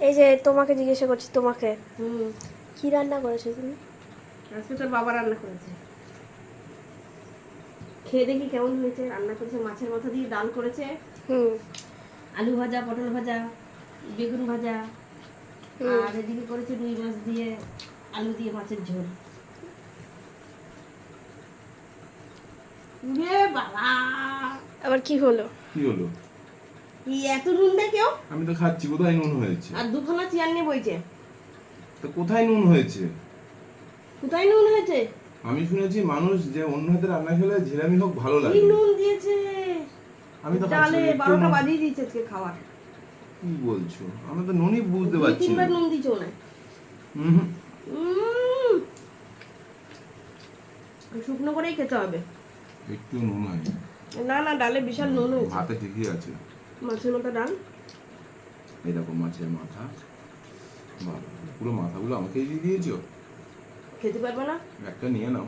এই যে তোমাকে জিজ্ঞাসা করছি, তোমাকে হুম, কি রান্না করেছো তুমি? আজকে তোর বাবা রান্না করেছে। খেয়ে দেখি কেমন হয়েছে। রান্না করেছে মাছের মাথা দিয়ে, ডাল করেছে, হুম আলু ভাজা, পটল ভাজা, বেগুন ভাজা, হুম। আর এদিকে করেছে রুই মাছ দিয়ে আলু দিয়ে মাছের ঝোল। উরে বাবা, আবার কি হলো? কি হলো? এই এত নুন দেয় কেউ? আমি তো খাচ্ছি, কোথায় নুন হয়েছে? আর দুখানা চেয়ার নিয়ে বইছে। তো কোথায় নুন হয়েছে? কোথায় নুন হয়েছে? আমি শুনেছি মানুষ যে অন্য হাতে রান্না খেলে ঝেরামি হোক ভালো কি লাগে। নুন দিয়েছে? আমি তো খাচ্ছি ডালে না, একটু 12টা নুন- বাজিয়ে দিয়েছে আজকে খাবার। কি বলছো? আমি তো নুনই বুঝতে দুই পারছি না। তিনবার নুন দিয়েছো না? হুম, শুকনো করেই খেতে হবে। একটু নুন হয়নি। না না, ডালে বিশাল নুন হয়েছে। ভাতে ঠিকই আছে। মাছের মতো ডাল। এরকম মাছের মাথা, বাবা, পুরো মাথাগুলো আমাকেই দিয়ে দিয়েছো। খেতে পারবে না? একটা নিয়ে নাও।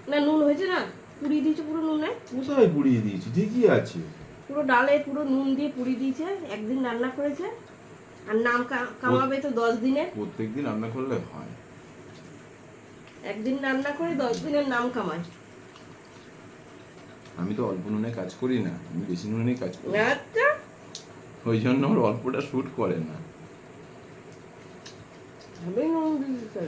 না, নুন হয়েছে না? পুড়িয়ে দিয়েছে পুরো নুনে। কোথায় পুড়িয়ে দিয়েছি? ঠিকই আছে। পুরো ডালে পুরো নুন দিয়ে পুড়িয়ে দিয়েছে। একদিন রান্না করেছে। আর নাম কামাবে তো 10 দিনের। প্রত্যেকদিন রান্না করলে হয়। একদিন রান্না করে 10 দিনের নাম কামায়। আমি তো অল্প নুনে কাজ করি না, আমি বেশি নুনেই কাজ করি। আচ্ছা, ওই জন্য ওর অল্পটা শুট করে না। আমি নুন দিয়েছি।